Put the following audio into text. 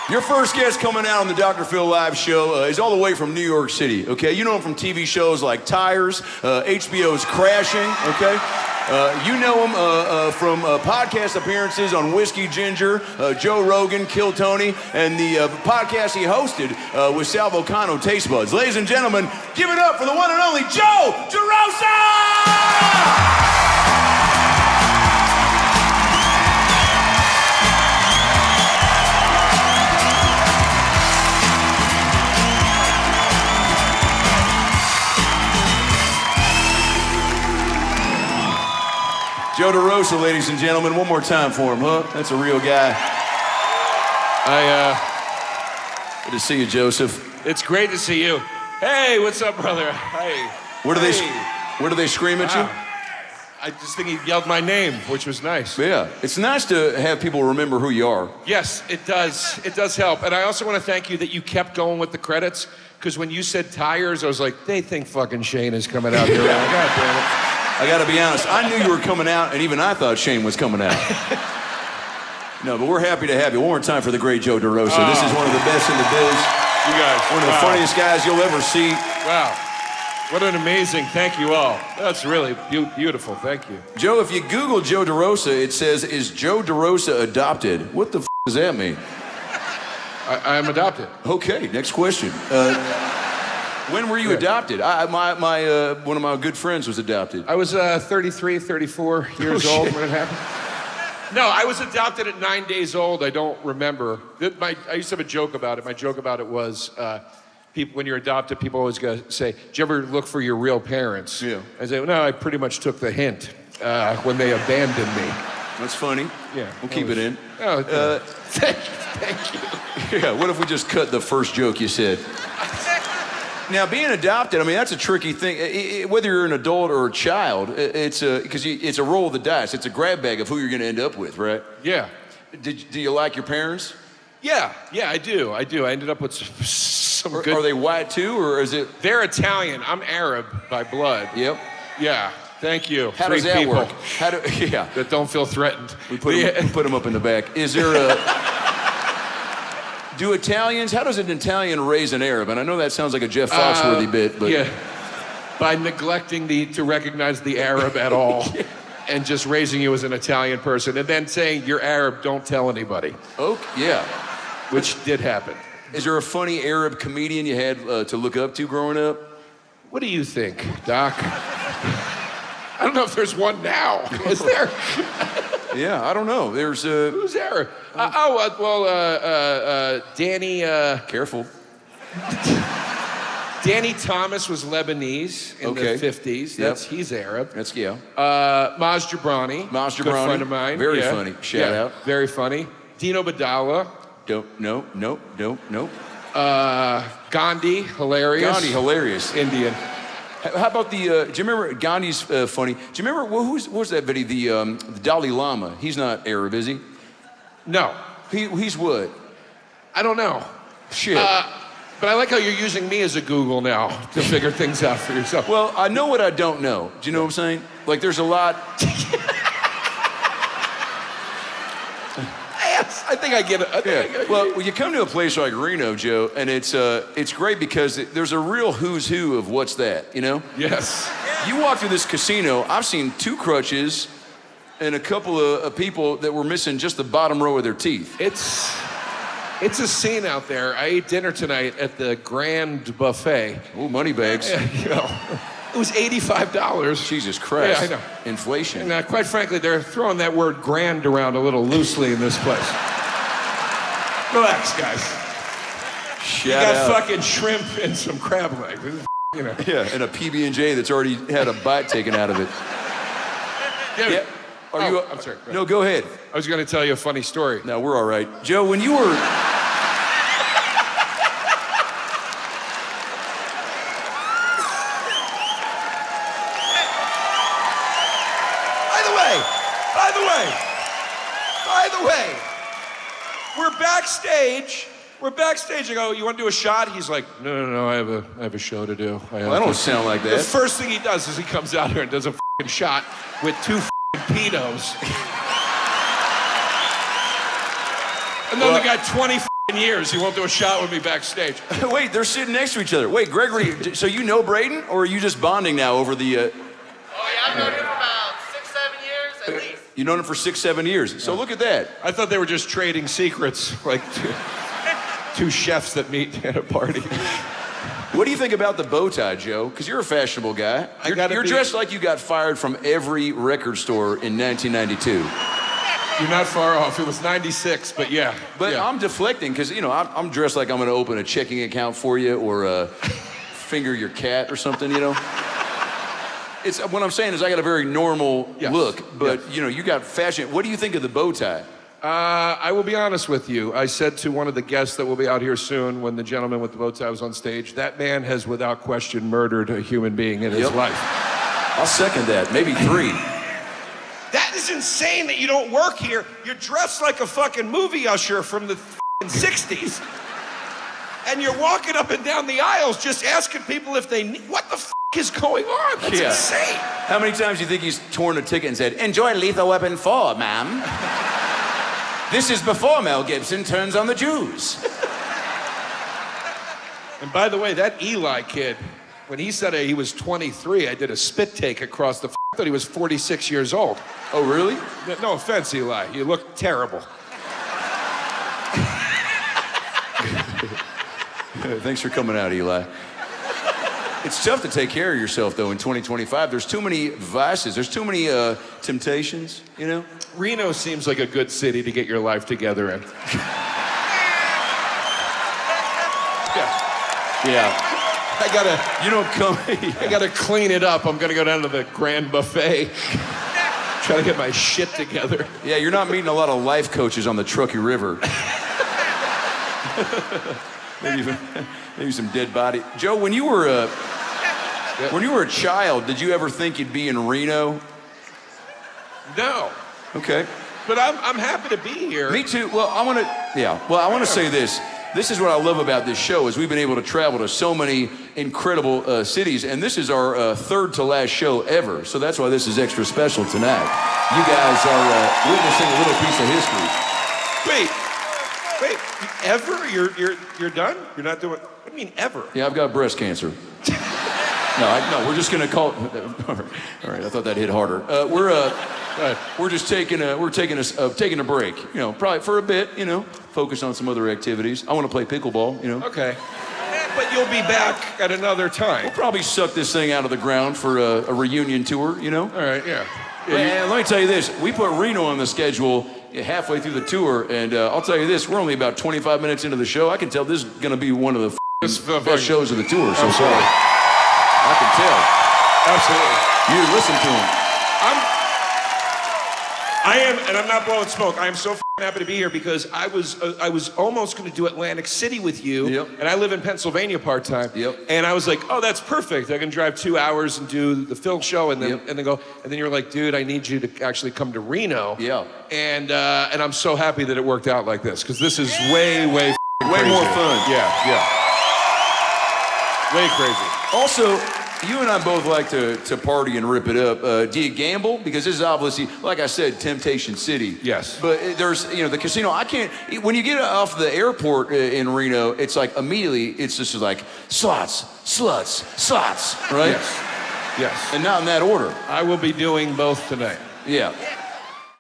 Your first guest coming out on the Dr. Phil Live show is all the way from New York City, okay? You know him from TV shows like Tires, HBO's Crashing, okay? You know him from podcast appearances on Whiskey Ginger, Joe Rogan, Kill Tony, and the podcast he hosted with Sal Vulcano, Taste Buds. Ladies and gentlemen, give it up for the one and only Joe DeRosa! Joe DeRosa, ladies and gentlemen. One more time for him, huh? That's a real guy. Good to see you, Joseph. It's great to see you. Hey, what's up, brother? Hey. Where do they scream at you? I just think he yelled my name, which was nice. Yeah, it's nice to have people remember who you are. Yes, it does. It does help. And I also want to thank you that you kept going with the credits, because when you said Tires, I was like, they think fucking Shane is coming out here. God damn it. I gotta be honest, I knew you were coming out, and even I thought Shane was coming out. No, but we're happy to have you. One more time for the great Joe DeRosa. This is one of the best in the biz. You guys. One of the funniest guys you'll ever see. Wow. What an amazing, thank you all. That's really beautiful, thank you. Joe, if you Google Joe DeRosa, it says, is Joe DeRosa adopted? What the does that mean? I'm adopted. Okay, next question. When were you adopted? One of my good friends was adopted. I was 33, 34 years old when it happened. No, I was adopted at 9 days old. I don't remember. I used to have a joke about it. My joke about it was, when you're adopted, people always say, "Did you ever look for your real parents?" Yeah. I say, well, no, I pretty much took the hint when they abandoned me. That's funny. Yeah. We'll keep it in. Oh, thank you. Yeah, what if we just cut the first joke you said? Now, being adopted, I mean, that's a tricky thing. Whether you're an adult or a child, it's a roll of the dice. It's a grab bag of who you're going to end up with, right? Yeah. Do you like your parents? Yeah, I do. I ended up with some good... Are they white too, or is it... They're Italian. I'm Arab by blood. Yep. Yeah, thank you. How does that work? That don't feel threatened. We put them up in the back. Is there a... how does an Italian raise an Arab? And I know that sounds like a Jeff Foxworthy bit, but... Yeah, by neglecting to recognize the Arab at all. Yeah. And just raising you as an Italian person, and then saying, you're Arab, don't tell anybody. Oh, yeah. Which did happen. Is there a funny Arab comedian you had to look up to growing up? What do you think, Doc? I don't know if there's one now. Is there? Yeah, I don't know. There's Who's Arab? Danny... Careful. Danny Thomas was Lebanese in the 50s. He's Arab. That's, yeah. Maz Jobrani. Good friend of mine. Very funny. Shout out. Very funny. Dino Badala. No. Gandhi, hilarious. Indian. How about do you remember, Gandhi's funny. Do you remember, what was that video? The Dalai Lama. He's not Arab, is he? No. He's what? I don't know. Shit. But I like how you're using me as a Google now to figure things out for yourself. Well, I know what I don't know. Do you know what I'm saying? Like, there's a lot... Yes, I think I get it. Well, you come to a place like Reno, Joe, and it's great because there's a real who's who of what's that, you know? Yes. You walk through this casino, I've seen 2 crutches and a couple of people that were missing just the bottom row of their teeth. It's a scene out there. I ate dinner tonight at the Grand Buffet. Ooh, money bags. You know, it was $85. Jesus Christ. Yeah, I know. Inflation. And quite frankly, they're throwing that word grand around a little loosely in this place. Relax, guys. You got fucking shrimp and some crab legs. You know. Yeah, and a PB&J that's already had a bite taken out of it. Dude. Yeah. I'm sorry. No, go ahead. I was going to tell you a funny story. No, we're all right. Joe, when you were... By the way, we're backstage. I go, you want to do a shot? He's like, no, I have a show to do. I don't sound like that. The first thing he does is he comes out here and does a fucking shot with 2 pedos. And then they got 20 years he won't do a shot with me backstage. Wait, they're sitting next to each other. Wait, Gregory, so you know Braden, or are you just bonding now over the... Oh, yeah, I've known him for about 6-7 years at least. You've known him for 6-7 years. So look at that. I thought they were just trading secrets, like two chefs that meet at a party. What do you think about the bow tie, Joe? Because you're a fashionable guy. You're dressed like you got fired from every record store in 1992. You're not far off. It was 96, but yeah. But yeah. I'm deflecting because, you know, I'm dressed like I'm going to open a checking account for you or finger your cat or something, you know? It's what I'm saying is I got a very normal look, but, you know, you got fashion. What do you think of the bow tie? I will be honest with you. I said to one of the guests that will be out here soon when the gentleman with the bow tie was on stage, that man has without question murdered a human being in his life. I'll second that. Maybe 3. That is insane that you don't work here. You're dressed like a fucking movie usher from the 60s. And you're walking up and down the aisles just asking people if they need... What the is going on? That's insane. How many times do you think he's torn a ticket and said, "Enjoy Lethal Weapon 4, ma'am"? This is before Mel Gibson turns on the Jews. And by the way, that Eli kid, when he said he was 23, I did a spit take across the... I thought he was 46 years old. Oh, really? No offense, Eli. You look terrible. Thanks for coming out, Eli. It's tough to take care of yourself, though, in 2025. There's too many vices. There's too many temptations, you know? Reno seems like a good city to get your life together in. Yeah. I gotta... You don't come... I gotta clean it up. I'm gonna go down to the Grand Buffet. Try to get my shit together. Yeah, you're not meeting a lot of life coaches on the Truckee River. maybe some dead body. Joe, when you were a child, did you ever think you'd be in Reno? No. Okay. But I'm happy to be here. Me too. Well, I want to say this. This is what I love about this show is we've been able to travel to so many incredible cities, and this is our third to last show ever. So that's why this is extra special tonight. You guys are witnessing a little piece of history. Wait, ever? You're done?'re not doing... What do you mean, ever? Yeah, I've got breast cancer. No, we're just gonna call... All right, I thought that hit harder. We're just taking a break, you know, probably for a bit, you know, focus on some other activities. I want to play pickleball, you know. Okay. But you'll be back at another time. We'll probably suck this thing out of the ground for a reunion tour, you know. All right, yeah. And let me tell you this, we put Reno on the schedule halfway through the tour, and I'll tell you this, we're only about 25 minutes into the show. I can tell this is going to be one of the best shows of the tour so far. I can tell. Absolutely. You listen to him. I am, and I'm not blowing smoke. I am so happy to be here because I was almost going to do Atlantic City with you, and I live in Pennsylvania part-time, and I was like, oh, that's perfect. I can drive 2 hours and do the Phil show, and then go, and then you're like, dude, I need you to actually come to Reno, and I'm so happy that it worked out like this because this is way more fun. Yeah, way crazy. Also, you and I both like to party and rip it up. Do you gamble? Because this is obviously, like I said, Temptation City. Yes. But there's, you know, the casino. I can't, when you get off the airport in Reno, it's like immediately, it's just like slots, sluts, slots, right? Yes. And not in that order. I will be doing both tonight. Yeah.